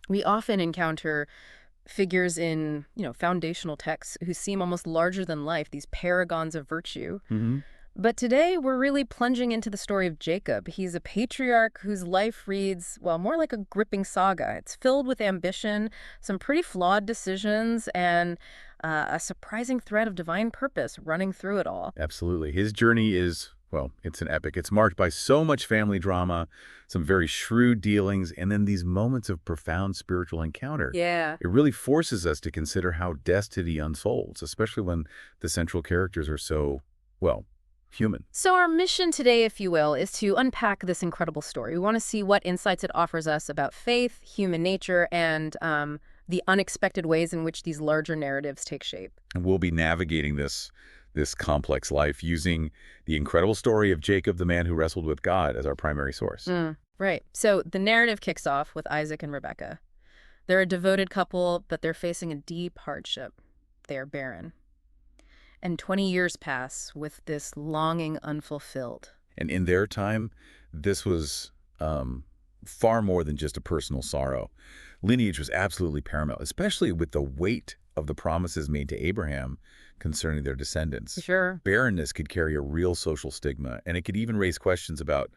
We often encounter figures in, foundational texts who seem almost larger than life, these paragons of virtue. Hmm. But today, we're really plunging into the story of Jacob. He's a patriarch whose life reads, well, more like a gripping saga. It's filled with ambition, some pretty flawed decisions, and a surprising thread of divine purpose running through it all. Absolutely. His journey is, well, it's an epic. It's marked by so much family drama, some very shrewd dealings, and then these moments of profound spiritual encounter. Yeah. It really forces us to consider how destiny unfolds, especially when the central characters are so, well, human. So our mission today, if you will, is to unpack this incredible story. We want to see what insights it offers us about faith, human nature, and the unexpected ways in which these larger narratives take shape. And we'll be navigating this complex life using the incredible story of Jacob, the man who wrestled with God, as our primary source. Right. So the narrative kicks off with Isaac and Rebekah. They're a devoted couple, but they're facing a deep hardship. They are barren. And 20 years pass with this longing unfulfilled. And in their time, this was far more than just a personal sorrow. Lineage was absolutely paramount, especially with the weight of the promises made to Abraham concerning their descendants. Sure. Barrenness could carry a real social stigma, and it could even raise questions about,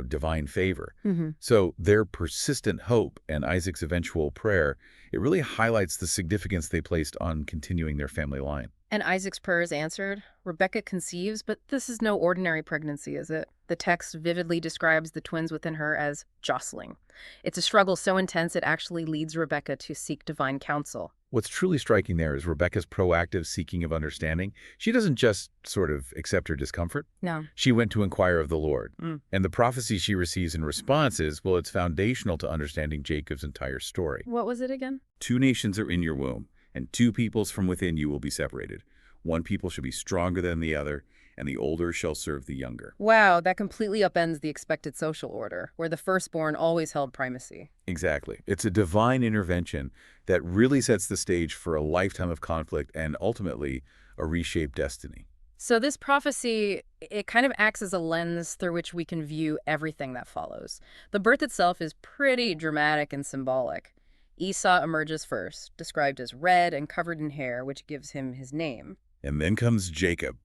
divine favor. So their persistent hope and Isaac's eventual prayer, it really highlights the significance they placed on continuing their family line. And Isaac's prayer is answered. Rebekah conceives, but this is no ordinary pregnancy, is it? The text vividly describes the twins within her as jostling. It's a struggle so intense it actually leads Rebekah to seek divine counsel. What's truly striking there is Rebekah's proactive seeking of understanding. She doesn't just sort of accept her discomfort. No. She went to inquire of the Lord. And the prophecy she receives in response is, well, it's foundational to understanding Jacob's entire story. What was it again? 2 nations are in your womb, and 2 peoples from within you will be separated. 1 people shall be stronger than the other, and the older shall serve the younger. Wow, that completely upends the expected social order, where the firstborn always held primacy. Exactly. It's a divine intervention that really sets the stage for a lifetime of conflict and ultimately a reshaped destiny. So this prophecy, it kind of acts as a lens through which we can view everything that follows. The birth itself is pretty dramatic and symbolic. Esau emerges first, described as red and covered in hair, which gives him his name. And then comes Jacob,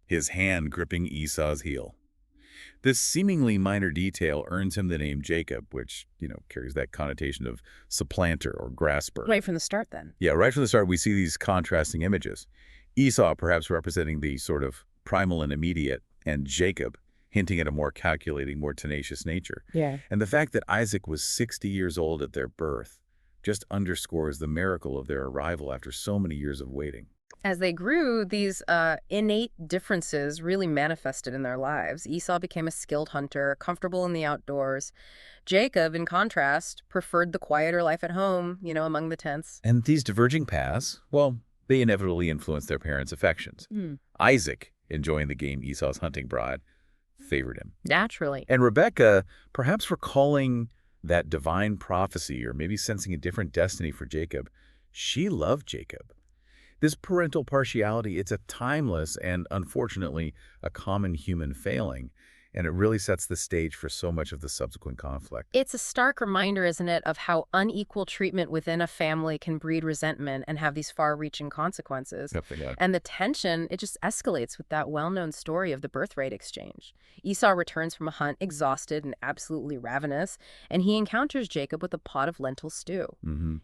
his hand gripping Esau's heel. This seemingly minor detail earns him the name Jacob, which, carries that connotation of supplanter or grasper. Right from the start, then. Yeah, right from the start, we see these contrasting images. Esau perhaps representing the sort of primal and immediate, and Jacob hinting at a more calculating, more tenacious nature. Yeah. And the fact that Isaac was 60 years old at their birth just underscores the miracle of their arrival after so many years of waiting. As they grew, these innate differences really manifested in their lives. Esau became a skilled hunter, comfortable in the outdoors. Jacob, in contrast, preferred the quieter life at home, among the tents. And these diverging paths, well, they inevitably influenced their parents' affections. Isaac, enjoying the game Esau's hunting bride, favored him. Naturally. And Rebekah, perhaps recalling that divine prophecy or maybe sensing a different destiny for Jacob, she loved Jacob. This parental partiality, it's a timeless and, unfortunately, a common human failing, and it really sets the stage for so much of the subsequent conflict. It's a stark reminder, isn't it, of how unequal treatment within a family can breed resentment and have these far-reaching consequences. Definitely. And the tension, it just escalates with that well-known story of the birthright exchange. Esau returns from a hunt exhausted and absolutely ravenous, and he encounters Jacob with a pot of lentil stew.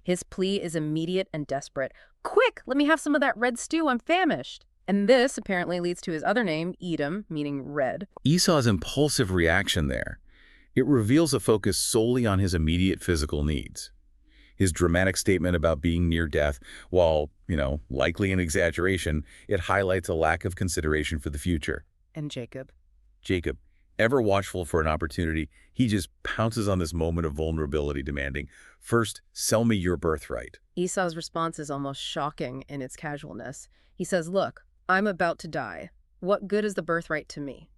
His plea is immediate and desperate. "Quick, let me have some of that red stew, I'm famished." And this apparently leads to his other name, Edom, meaning red. Esau's impulsive reaction there, it reveals a focus solely on his immediate physical needs. His dramatic statement about being near death, while, likely an exaggeration, it highlights a lack of consideration for the future. And Jacob? Jacob, ever watchful for an opportunity, he just pounces on this moment of vulnerability, demanding, "First, sell me your birthright." Esau's response is almost shocking in its casualness. He says, "Look, I'm about to die. What good is the birthright to me?"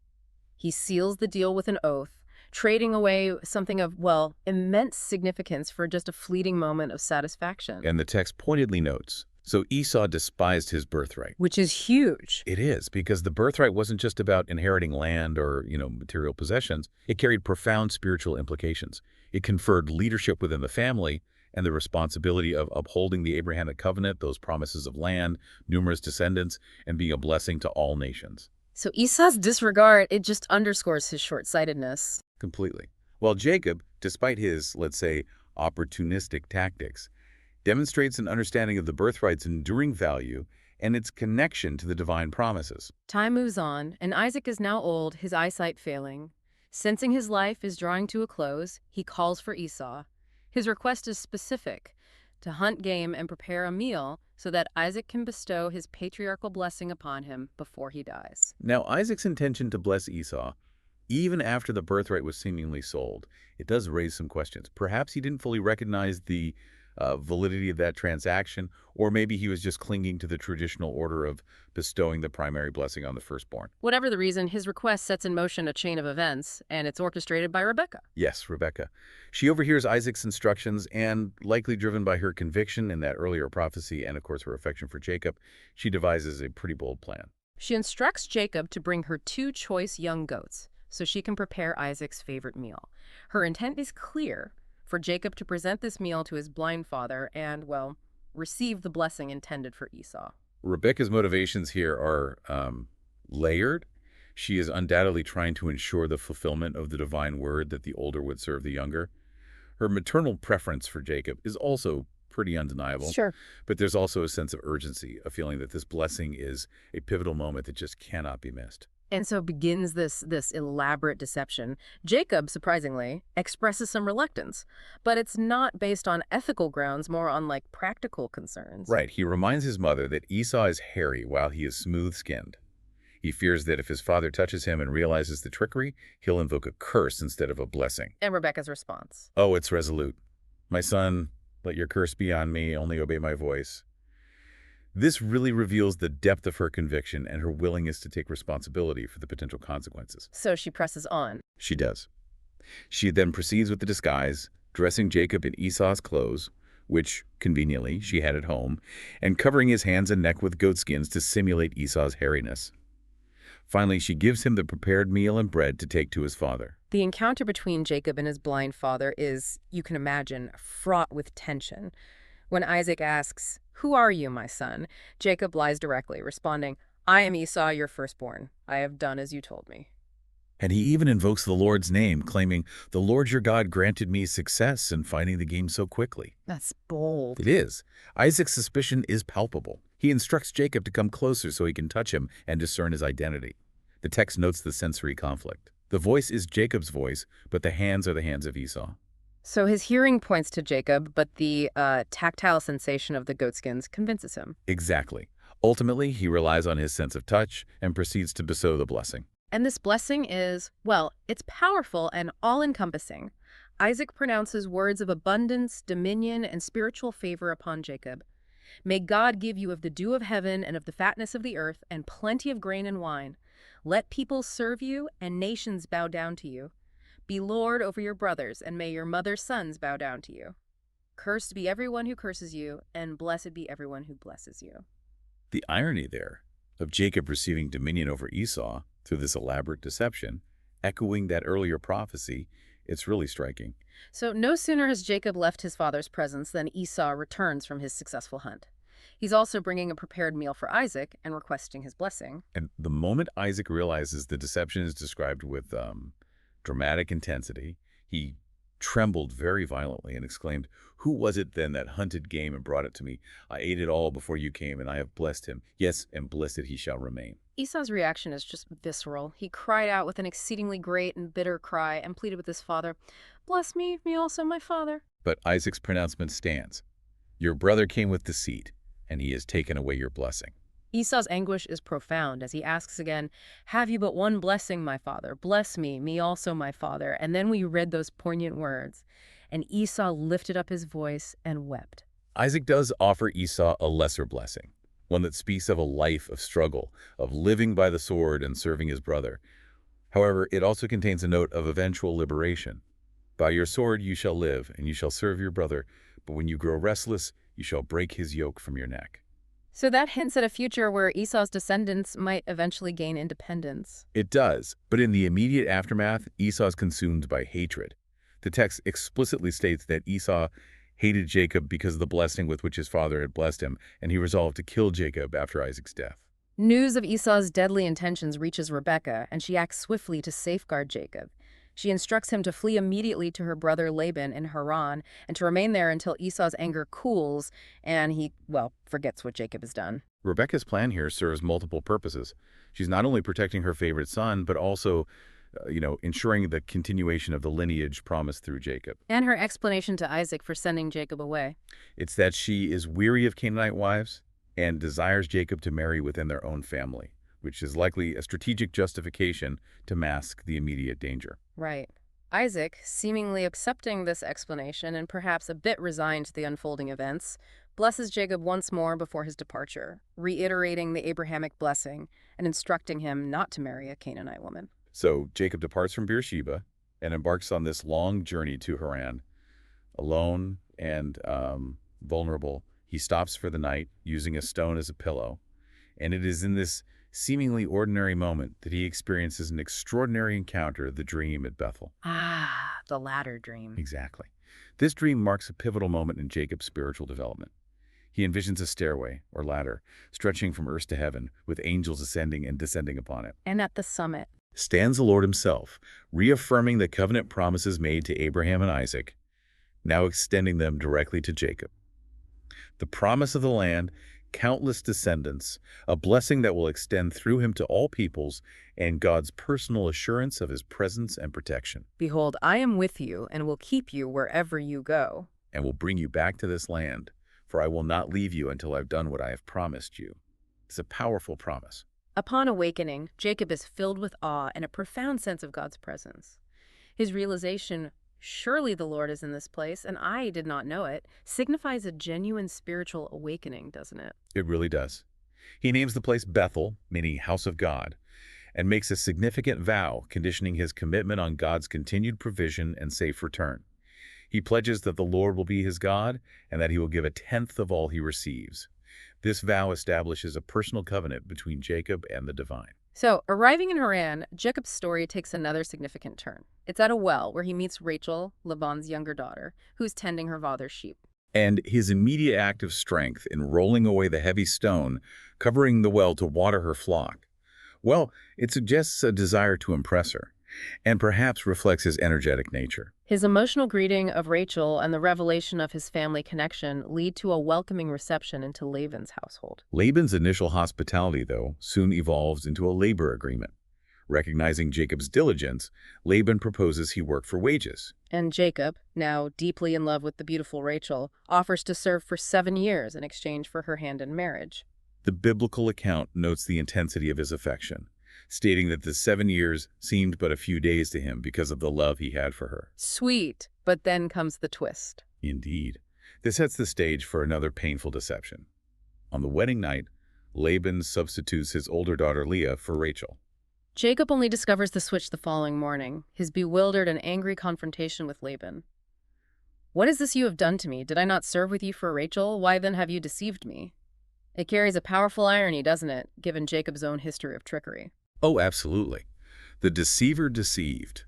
He seals the deal with an oath, trading away something of, well, immense significance for just a fleeting moment of satisfaction. And the text pointedly notes, so Esau despised his birthright. Which is huge. It is, because the birthright wasn't just about inheriting land or, material possessions. It carried profound spiritual implications. It conferred leadership within the family, and the responsibility of upholding the Abrahamic covenant, those promises of land, numerous descendants, and being a blessing to all nations. So Esau's disregard, it just underscores his short-sightedness. Completely. While Jacob, despite his, let's say, opportunistic tactics, demonstrates an understanding of the birthright's enduring value and its connection to the divine promises. Time moves on, and Isaac is now old, his eyesight failing. Sensing his life is drawing to a close, he calls for Esau. His request is specific, to hunt game and prepare a meal so that Isaac can bestow his patriarchal blessing upon him before he dies. Now, Isaac's intention to bless Esau, even after the birthright was seemingly sold, it does raise some questions. Perhaps he didn't fully recognize the validity of that transaction, or maybe he was just clinging to the traditional order of bestowing the primary blessing on the firstborn. Whatever the reason, his request sets in motion a chain of events, and it's orchestrated by Rebekah. Yes, Rebekah. She overhears Isaac's instructions and, likely driven by her conviction in that earlier prophecy and, of course, her affection for Jacob, she devises a pretty bold plan. She instructs Jacob to bring her 2 choice young goats so she can prepare Isaac's favorite meal. Her intent is clear, for Jacob to present this meal to his blind father and, well, receive the blessing intended for Esau. Rebekah's motivations here are layered. She is undoubtedly trying to ensure the fulfillment of the divine word that the older would serve the younger. Her maternal preference for Jacob is also pretty undeniable. Sure. But there's also a sense of urgency, a feeling that this blessing is a pivotal moment that just cannot be missed. And so begins this elaborate deception. Jacob, surprisingly, expresses some reluctance, but it's not based on ethical grounds, more on like practical concerns. Right. He reminds his mother that Esau is hairy while he is smooth-skinned. He fears that if his father touches him and realizes the trickery, he'll invoke a curse instead of a blessing. And Rebekah's response. Oh, it's resolute. My son, let your curse be on me, only obey my voice. This really reveals the depth of her conviction and her willingness to take responsibility for the potential consequences. So she presses on. She does. She then proceeds with the disguise, dressing Jacob in Esau's clothes, which, conveniently, she had at home, and covering his hands and neck with goatskins to simulate Esau's hairiness. Finally, she gives him the prepared meal and bread to take to his father. The encounter between Jacob and his blind father is, you can imagine, fraught with tension. When Isaac asks, "Who are you, my son?" Jacob lies directly, responding, "I am Esau, your firstborn. I have done as you told me." And he even invokes the Lord's name, claiming, "The Lord your God granted me success in fighting the game so quickly." That's bold. It is. Isaac's suspicion is palpable. He instructs Jacob to come closer so he can touch him and discern his identity. The text notes the sensory conflict. The voice is Jacob's voice, but the hands are the hands of Esau. So his hearing points to Jacob, but the tactile sensation of the goatskins convinces him. Exactly. Ultimately, he relies on his sense of touch and proceeds to bestow the blessing. And this blessing is, well, it's powerful and all-encompassing. Isaac pronounces words of abundance, dominion, and spiritual favor upon Jacob. May God give you of the dew of heaven and of the fatness of the earth and plenty of grain and wine. Let peoples serve you and nations bow down to you. Be Lord over your brothers, and may your mother's sons bow down to you. Cursed be everyone who curses you, and blessed be everyone who blesses you. The irony there of Jacob receiving dominion over Esau through this elaborate deception, echoing that earlier prophecy, it's really striking. So no sooner has Jacob left his father's presence than Esau returns from his successful hunt. He's also bringing a prepared meal for Isaac and requesting his blessing. And the moment Isaac realizes the deception is described with dramatic intensity, he trembled very violently and exclaimed, "Who was it then that hunted game and brought it to me? I ate it all before you came, and I have blessed him. Yes, and blessed he shall remain." Esau's reaction is just visceral. He cried out with an exceedingly great and bitter cry and pleaded with his father, "Bless me, me also, my father." But Isaac's pronouncement stands. Your brother came with deceit, and he has taken away your blessing. Esau's anguish is profound as he asks again, "Have you but one blessing, my father? Bless me, me also, my father." And then we read those poignant words, and Esau lifted up his voice and wept. Isaac does offer Esau a lesser blessing, one that speaks of a life of struggle, of living by the sword and serving his brother. However, it also contains a note of eventual liberation. By your sword you shall live, and you shall serve your brother, but when you grow restless, you shall break his yoke from your neck. So that hints at a future where Esau's descendants might eventually gain independence. It does, but in the immediate aftermath, Esau is consumed by hatred. The text explicitly states that Esau hated Jacob because of the blessing with which his father had blessed him, and he resolved to kill Jacob after Isaac's death. News of Esau's deadly intentions reaches Rebekah, and she acts swiftly to safeguard Jacob. She instructs him to flee immediately to her brother Laban in Haran and to remain there until Esau's anger cools and he, well, forgets what Jacob has done. Rebekah's plan here serves multiple purposes. She's not only protecting her favorite son, but also, ensuring the continuation of the lineage promised through Jacob. And her explanation to Isaac for sending Jacob away. It's that she is weary of Canaanite wives and desires Jacob to marry within their own family, which is likely a strategic justification to mask the immediate danger. Right. Isaac, seemingly accepting this explanation and perhaps a bit resigned to the unfolding events, blesses Jacob once more before his departure, reiterating the Abrahamic blessing and instructing him not to marry a Canaanite woman. So Jacob departs from Beersheba and embarks on this long journey to Haran. Alone and vulnerable, he stops for the night, using a stone as a pillow. And it is in this seemingly ordinary moment that he experiences an extraordinary encounter, the dream at Bethel. Ah, the latter dream. Exactly. This dream marks a pivotal moment in Jacob's spiritual development. He envisions a stairway, or ladder, stretching from earth to heaven, with angels ascending and descending upon it. And at the summit Stands the Lord himself, reaffirming the covenant promises made to Abraham and Isaac, now extending them directly to Jacob. The promise of the land, countless descendants, a blessing that will extend through him to all peoples, and God's personal assurance of his presence and protection. Behold, I am with you and will keep you wherever you go. And will bring you back to this land, for I will not leave you until I've done what I have promised you. It's a powerful promise. Upon awakening, Jacob is filled with awe and a profound sense of God's presence. His realization, surely the Lord is in this place, and I did not know it, signifies a genuine spiritual awakening, doesn't it? It really does. He names the place Bethel, meaning house of God, and makes a significant vow conditioning his commitment on God's continued provision and safe return. He pledges that the Lord will be his God and that he will give a tenth of all he receives. This vow establishes a personal covenant between Jacob and the divine. So, arriving in Haran, Jacob's story takes another significant turn. It's at a well where he meets Rachel, Laban's younger daughter, who's tending her father's sheep. And his immediate act of strength in rolling away the heavy stone, covering the well to water her flock, well, it suggests a desire to impress her, and perhaps reflects his energetic nature. His emotional greeting of Rachel and the revelation of his family connection lead to a welcoming reception into Laban's household. Laban's initial hospitality, though, soon evolves into a labor agreement. Recognizing Jacob's diligence, Laban proposes he work for wages. And Jacob, now deeply in love with the beautiful Rachel, offers to serve for 7 years in exchange for her hand in marriage. The biblical account notes the intensity of his affection, stating that the 7 years seemed but a few days to him because of the love he had for her. Sweet, but then comes the twist. Indeed. This sets the stage for another painful deception. On the wedding night, Laban substitutes his older daughter Leah for Rachel. Jacob only discovers the switch the following morning, his bewildered and angry confrontation with Laban. "What is this you have done to me? Did I not serve with you for Rachel? Why then have you deceived me?" It carries a powerful irony, doesn't it, given Jacob's own history of trickery? Oh, absolutely. The deceiver deceived.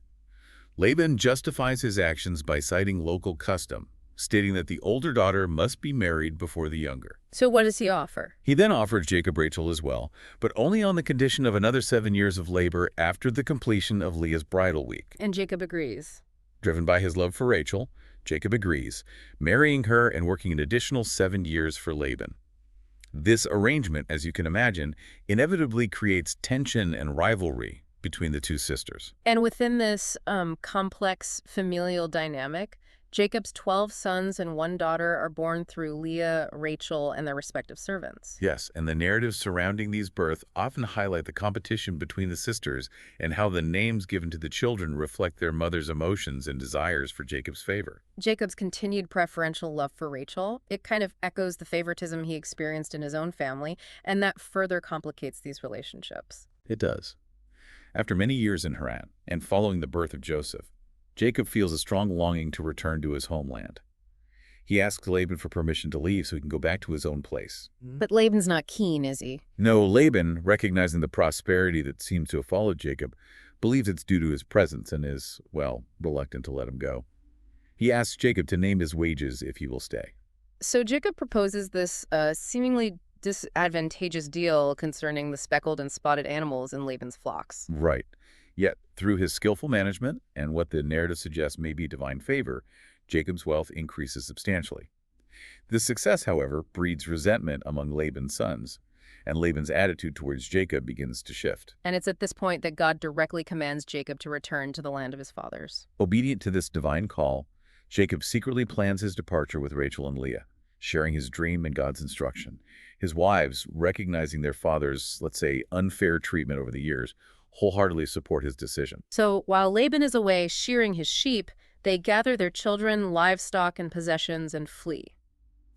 Laban justifies his actions by citing local custom, stating that the older daughter must be married before the younger. So what does he offer? He then offers Jacob Rachel as well, but only on the condition of another 7 years of labor after the completion of Leah's bridal week. And Jacob agrees. Driven by his love for Rachel, Jacob agrees, marrying her and working an additional 7 years for Laban. This arrangement, as you can imagine, inevitably creates tension and rivalry between the two sisters. And within this complex familial dynamic, Jacob's 12 sons and 1 daughter are born through Leah, Rachel, and their respective servants. Yes, and the narratives surrounding these births often highlight the competition between the sisters and how the names given to the children reflect their mother's emotions and desires for Jacob's favor. Jacob's continued preferential love for Rachel, it kind of echoes the favoritism he experienced in his own family, and that further complicates these relationships. It does. After many years in Haran, and following the birth of Joseph, Jacob feels a strong longing to return to his homeland. He asks Laban for permission to leave so he can go back to his own place. But Laban's not keen, is he? No, Laban, recognizing the prosperity that seems to have followed Jacob, believes it's due to his presence and is, well, reluctant to let him go. He asks Jacob to name his wages if he will stay. So Jacob proposes this seemingly disadvantageous deal concerning the speckled and spotted animals in Laban's flocks. Right. Yet, through his skillful management and what the narrative suggests may be divine favor, Jacob's wealth increases substantially. This success, however, breeds resentment among Laban's sons, and Laban's attitude towards Jacob begins to shift. And it's at this point that God directly commands Jacob to return to the land of his fathers. Obedient to this divine call, Jacob secretly plans his departure with Rachel and Leah, sharing his dream and God's instruction. His wives, recognizing their father's, let's say, unfair treatment over the years, wholeheartedly support his decision. So while Laban is away shearing his sheep, they gather their children, livestock, and possessions and flee.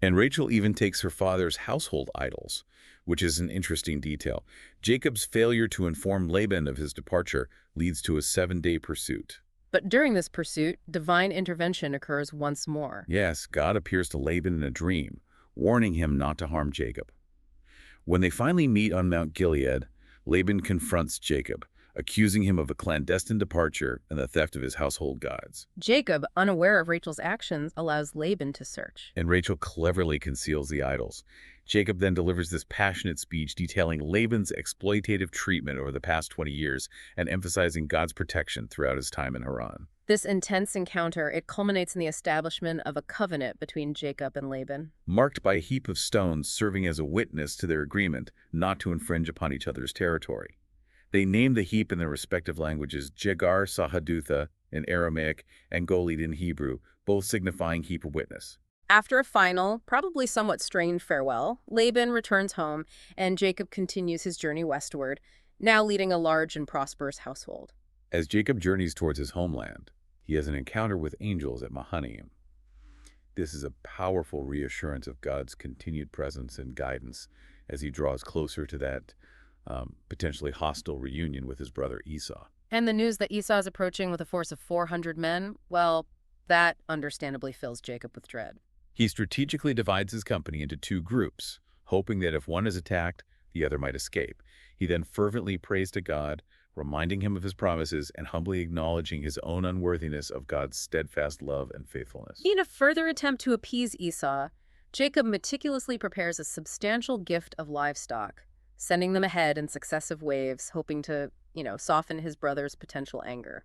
And Rachel even takes her father's household idols, which is an interesting detail. Jacob's failure to inform Laban of his departure leads to a 7-day pursuit. But during this pursuit, divine intervention occurs once more. Yes, God appears to Laban in a dream, warning him not to harm Jacob. When they finally meet on Mount Gilead, Laban confronts Jacob, accusing him of a clandestine departure and the theft of his household gods. Jacob, unaware of Rachel's actions, allows Laban to search. And Rachel cleverly conceals the idols. Jacob then delivers this passionate speech detailing Laban's exploitative treatment over the past 20 years and emphasizing God's protection throughout his time in Haran. This intense encounter, it culminates in the establishment of a covenant between Jacob and Laban. Marked by a heap of stones serving as a witness to their agreement not to infringe upon each other's territory. They name the heap in their respective languages Jegar Sahadutha in Aramaic and Golid in Hebrew, both signifying heap of witness. After a final, probably somewhat strained farewell, Laban returns home and Jacob continues his journey westward, now leading a large and prosperous household. As Jacob journeys towards his homeland, he has an encounter with angels at Mahanaim. This is a powerful reassurance of God's continued presence and guidance as he draws closer to that potentially hostile reunion with his brother Esau. And the news that Esau is approaching with a force of 400 men, well, that understandably fills Jacob with dread. He strategically divides his company into 2 groups, hoping that if one is attacked, the other might escape. He then fervently prays to God, reminding him of his promises and humbly acknowledging his own unworthiness of God's steadfast love and faithfulness. In a further attempt to appease Esau, Jacob meticulously prepares a substantial gift of livestock, sending them ahead in successive waves, hoping to, soften his brother's potential anger.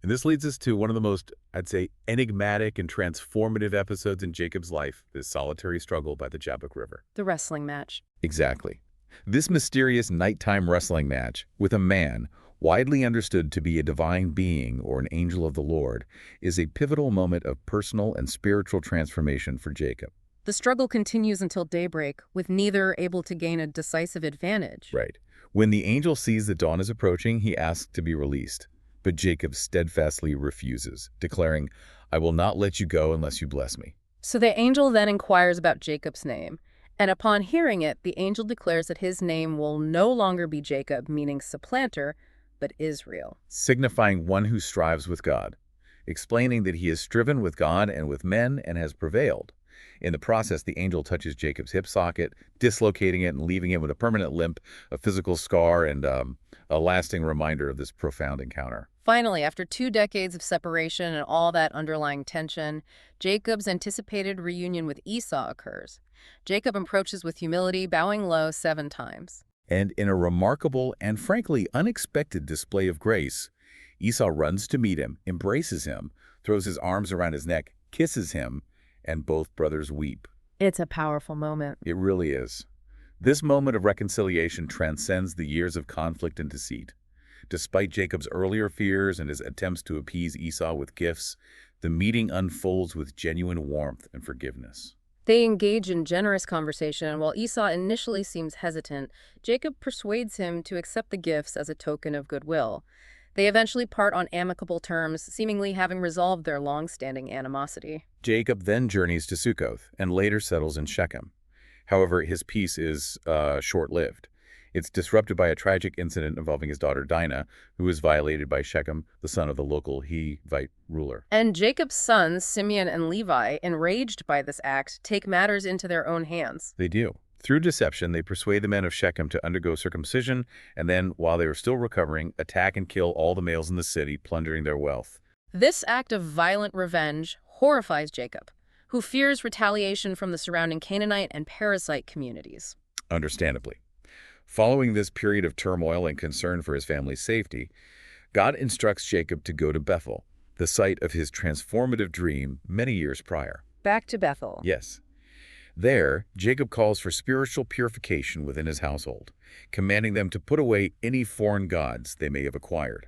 And this leads us to one of the most, I'd say, enigmatic and transformative episodes in Jacob's life, this solitary struggle by the Jabbok River. The wrestling match. Exactly. This mysterious nighttime wrestling match with a man, widely understood to be a divine being or an angel of the Lord, is a pivotal moment of personal and spiritual transformation for Jacob. The struggle continues until daybreak, with neither able to gain a decisive advantage. Right. When the angel sees the dawn is approaching, he asks to be released. But Jacob steadfastly refuses, declaring, "I will not let you go unless you bless me." So the angel then inquires about Jacob's name, and upon hearing it, the angel declares that his name will no longer be Jacob, meaning supplanter, but Israel. Signifying one who strives with God, explaining that he has striven with God and with men and has prevailed. In the process, the angel touches Jacob's hip socket, dislocating it and leaving him with a permanent limp, a physical scar, and a lasting reminder of this profound encounter. Finally, after 2 decades of separation and all that underlying tension, Jacob's anticipated reunion with Esau occurs. Jacob approaches with humility, bowing low 7 times. And in a remarkable and frankly unexpected display of grace, Esau runs to meet him, embraces him, throws his arms around his neck, kisses him, and both brothers weep. It's a powerful moment. It really is. This moment of reconciliation transcends the years of conflict and deceit. Despite Jacob's earlier fears and his attempts to appease Esau with gifts, the meeting unfolds with genuine warmth and forgiveness. They engage in generous conversation, and while Esau initially seems hesitant, Jacob persuades him to accept the gifts as a token of goodwill. They eventually part on amicable terms, seemingly having resolved their long-standing animosity. Jacob then journeys to Sukkoth and later settles in Shechem. However, his peace is short-lived. It's disrupted by a tragic incident involving his daughter Dinah, who was violated by Shechem, the son of the local Hivite ruler. And Jacob's sons, Simeon and Levi, enraged by this act, take matters into their own hands. They do. Through deception, they persuade the men of Shechem to undergo circumcision, and then, while they are still recovering, attack and kill all the males in the city, plundering their wealth. This act of violent revenge, horrifies Jacob, who fears retaliation from the surrounding Canaanite and Perizzite communities. Understandably. Following this period of turmoil and concern for his family's safety, God instructs Jacob to go to Bethel, the site of his transformative dream many years prior. Back to Bethel. Yes. There, Jacob calls for spiritual purification within his household, commanding them to put away any foreign gods they may have acquired.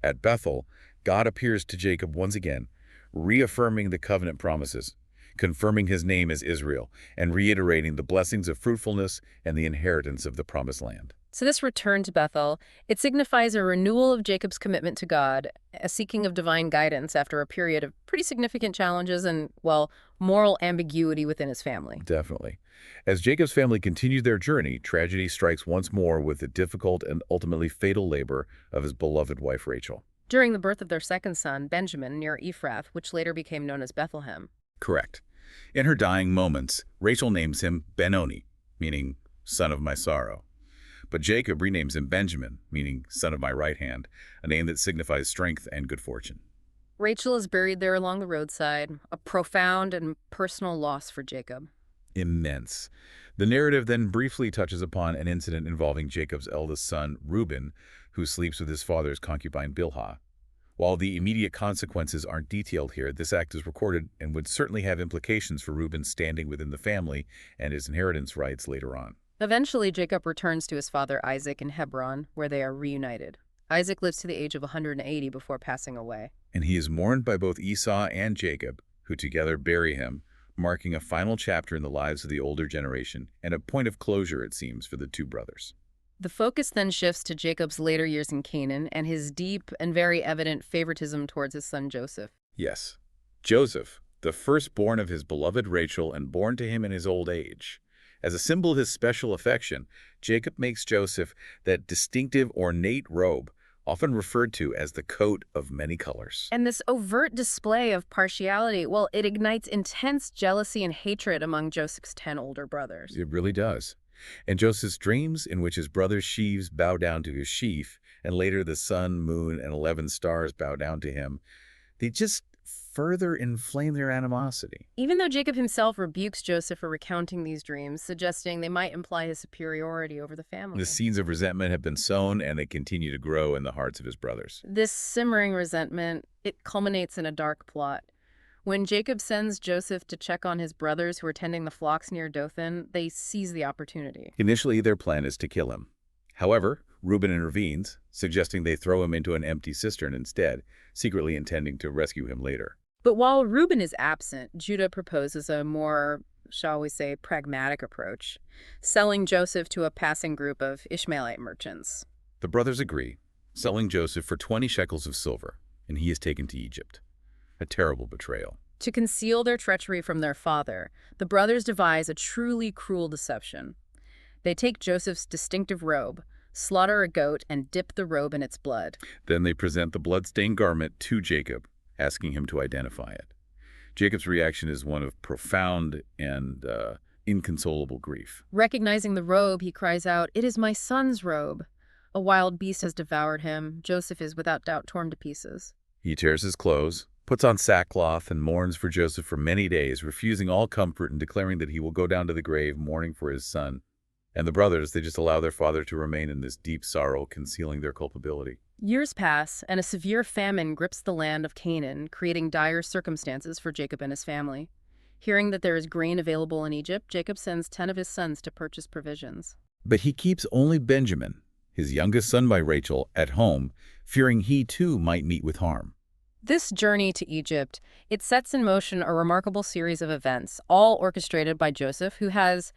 At Bethel, God appears to Jacob once again, reaffirming the covenant promises, confirming his name as Israel, and reiterating the blessings of fruitfulness and the inheritance of the promised land. So this return to Bethel, it signifies a renewal of Jacob's commitment to God, a seeking of divine guidance after a period of pretty significant challenges and, well, moral ambiguity within his family. Definitely. As Jacob's family continued their journey, tragedy strikes once more with the difficult and ultimately fatal labor of his beloved wife Rachel. During the birth of their second son, Benjamin, near Ephrath, which later became known as Bethlehem. Correct. In her dying moments, Rachel names him Benoni, meaning son of my sorrow. But Jacob renames him Benjamin, meaning son of my right hand, a name that signifies strength and good fortune. Rachel is buried there along the roadside, a profound and personal loss for Jacob. Immense. The narrative then briefly touches upon an incident involving Jacob's eldest son, Reuben, who sleeps with his father's concubine Bilhah. While the immediate consequences aren't detailed here, this act is recorded and would certainly have implications for Reuben's standing within the family and his inheritance rights later on. Eventually, Jacob returns to his father Isaac in Hebron, where they are reunited. Isaac lives to the age of 180 before passing away. And he is mourned by both Esau and Jacob, who together bury him, marking a final chapter in the lives of the older generation and a point of closure, it seems, for the two brothers. The focus then shifts to Jacob's later years in Canaan and his deep and very evident favoritism towards his son Joseph. Yes, Joseph, the firstborn of his beloved Rachel and born to him in his old age. As a symbol of his special affection, Jacob makes Joseph that distinctive ornate robe, often referred to as the coat of many colors. And this overt display of partiality, well, it ignites intense jealousy and hatred among Joseph's 10 older brothers. It really does. And Joseph's dreams, in which his brother's sheaves bow down to his sheaf, and later the sun, moon, and 11 stars bow down to him, they just further inflame their animosity. Even though Jacob himself rebukes Joseph for recounting these dreams, suggesting they might imply his superiority over the family. The seeds of resentment have been sown, and they continue to grow in the hearts of his brothers. This simmering resentment, it culminates in a dark plot. When Jacob sends Joseph to check on his brothers who are tending the flocks near Dothan, they seize the opportunity. Initially, their plan is to kill him. However, Reuben intervenes, suggesting they throw him into an empty cistern instead, secretly intending to rescue him later. But while Reuben is absent, Judah proposes a more, shall we say, pragmatic approach, selling Joseph to a passing group of Ishmaelite merchants. The brothers agree, selling Joseph for 20 shekels of silver, and he is taken to Egypt. A terrible betrayal. To conceal their treachery from their father, the brothers devise a truly cruel deception. They take Joseph's distinctive robe, slaughter a goat, and dip the robe in its blood. Then they present the blood-stained garment to Jacob, asking him to identify it. Jacob's reaction is one of profound and inconsolable grief. Recognizing the robe, he cries out, "It is my son's robe." A wild beast has devoured him. Joseph is without doubt torn to pieces. He tears his clothes, puts on sackcloth, and mourns for Joseph for many days, refusing all comfort and declaring that he will go down to the grave mourning for his son. And the brothers, they just allow their father to remain in this deep sorrow, concealing their culpability. Years pass, and a severe famine grips the land of Canaan, creating dire circumstances for Jacob and his family. Hearing that there is grain available in Egypt, Jacob sends 10 of his sons to purchase provisions. But he keeps only Benjamin, his youngest son by Rachel, at home, fearing he too might meet with harm. This journey to Egypt, it sets in motion a remarkable series of events, all orchestrated by Joseph, who has,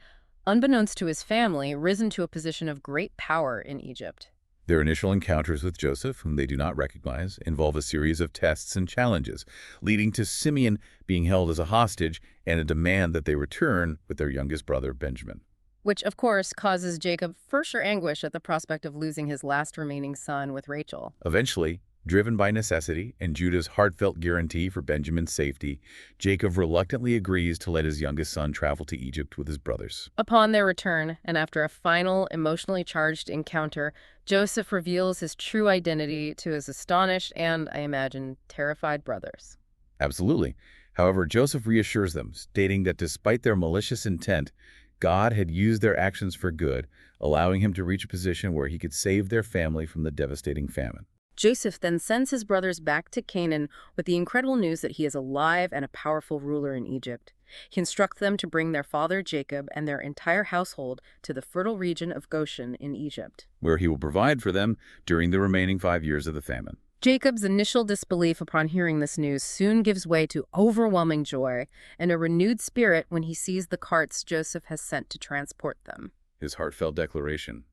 unbeknownst to his family, risen to a position of great power in Egypt. Their initial encounters with Joseph, whom they do not recognize, involve a series of tests and challenges, leading to Simeon being held as a hostage and a demand that they return with their youngest brother, Benjamin. Which, of course, causes Jacob further anguish at the prospect of losing his last remaining son with Rachel. Eventually, driven by necessity and Judah's heartfelt guarantee for Benjamin's safety, Jacob reluctantly agrees to let his youngest son travel to Egypt with his brothers. Upon their return, and after a final, emotionally charged encounter, Joseph reveals his true identity to his astonished and, I imagine, terrified brothers. Absolutely. However, Joseph reassures them, stating that despite their malicious intent, God had used their actions for good, allowing him to reach a position where he could save their family from the devastating famine. Joseph then sends his brothers back to Canaan with the incredible news that he is alive and a powerful ruler in Egypt. He instructs them to bring their father Jacob and their entire household to the fertile region of Goshen in Egypt, Where he will provide for them during the remaining 5 years of the famine. Jacob's initial disbelief upon hearing this news soon gives way to overwhelming joy and a renewed spirit when he sees the carts Joseph has sent to transport them. His heartfelt declaration,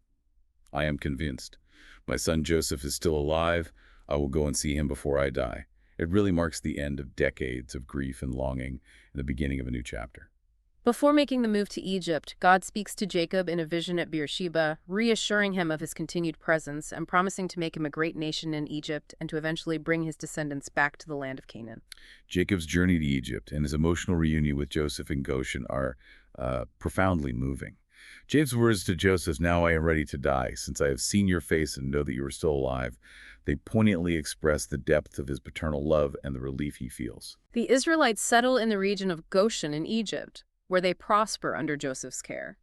"I am convinced. My son Joseph is still alive. I will go and see him before I die." It really marks the end of decades of grief and longing and the beginning of a new chapter. Before making the move to Egypt, God speaks to Jacob in a vision at Beersheba, reassuring him of his continued presence and promising to make him a great nation in Egypt and to eventually bring his descendants back to the land of Canaan. Jacob's journey to Egypt and his emotional reunion with Joseph in Goshen are profoundly moving. Jacob's words to Joseph, "Now I am ready to die, since I have seen your face and know that you are still alive," they poignantly express the depth of his paternal love and the relief he feels. The Israelites settle in the region of Goshen in Egypt, where they prosper under Joseph's care.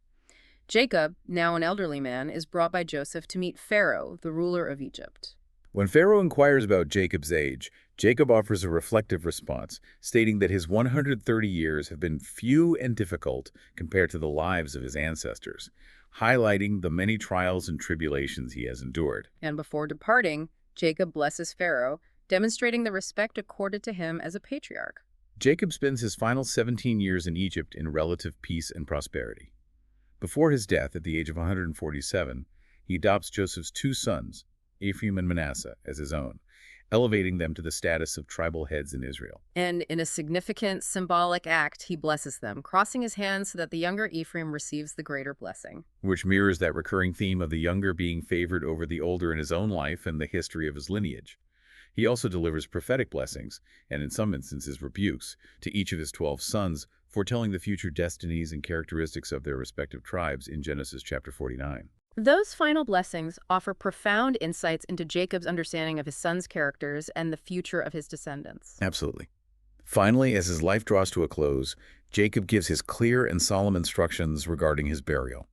Jacob, now an elderly man, is brought by Joseph to meet Pharaoh, the ruler of Egypt. When Pharaoh inquires about Jacob's age, Jacob offers a reflective response, stating that his 130 years have been few and difficult compared to the lives of his ancestors, highlighting the many trials and tribulations he has endured. And before departing, Jacob blesses Pharaoh, demonstrating the respect accorded to him as a patriarch. Jacob spends his final 17 years in Egypt in relative peace and prosperity. Before his death at the age of 147, he adopts Joseph's two sons, Ephraim and Manasseh, as his own, elevating them to the status of tribal heads in Israel. And in a significant symbolic act, he blesses them, crossing his hands so that the younger Ephraim receives the greater blessing. Which mirrors that recurring theme of the younger being favored over the older in his own life and the history of his lineage. He also delivers prophetic blessings, and in some instances rebukes, to each of his 12 sons, foretelling the future destinies and characteristics of their respective tribes in Genesis chapter 49. Those final blessings offer profound insights into Jacob's understanding of his sons' characters and the future of his descendants. Absolutely. Finally, as his life draws to a close, Jacob gives his clear and solemn instructions regarding his burial.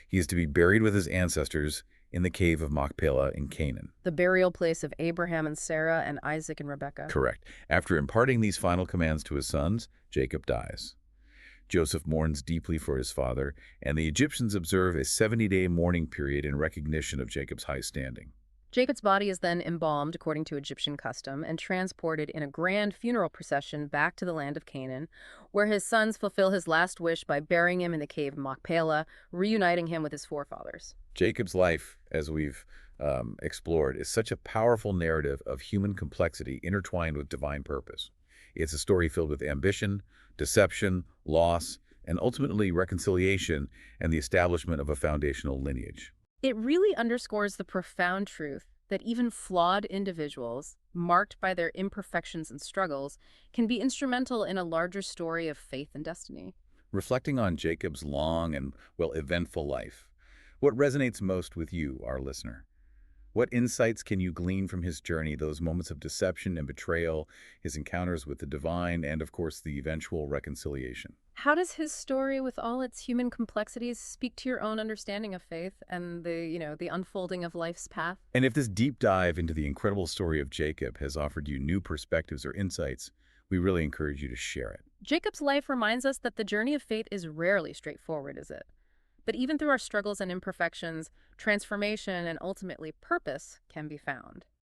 He is to be buried with his ancestors in the cave of Machpelah in Canaan. The burial place of Abraham and Sarah and Isaac and Rebekah. Correct. After imparting these final commands to his sons, Jacob dies. Joseph mourns deeply for his father, and the Egyptians observe a 70-day mourning period in recognition of Jacob's high standing. Jacob's body is then embalmed according to Egyptian custom and transported in a grand funeral procession back to the land of Canaan, where his sons fulfill his last wish by burying him in the cave of Machpelah, reuniting him with his forefathers. Jacob's life, as we've explored, is such a powerful narrative of human complexity intertwined with divine purpose. It's a story filled with ambition, deception, loss, and ultimately reconciliation and the establishment of a foundational lineage. It really underscores the profound truth that even flawed individuals, marked by their imperfections and struggles, can be instrumental in a larger story of faith and destiny. Reflecting on Jacob's long and, eventful life, what resonates most with you, our listener? What insights can you glean from his journey, those moments of deception and betrayal, his encounters with the divine, and of course the eventual reconciliation? How does his story, with all its human complexities, speak to your own understanding of faith and the unfolding of life's path? And if this deep dive into the incredible story of Jacob has offered you new perspectives or insights, we really encourage you to share it. Jacob's life reminds us that the journey of faith is rarely straightforward, is it? But even through our struggles and imperfections, transformation and ultimately purpose can be found.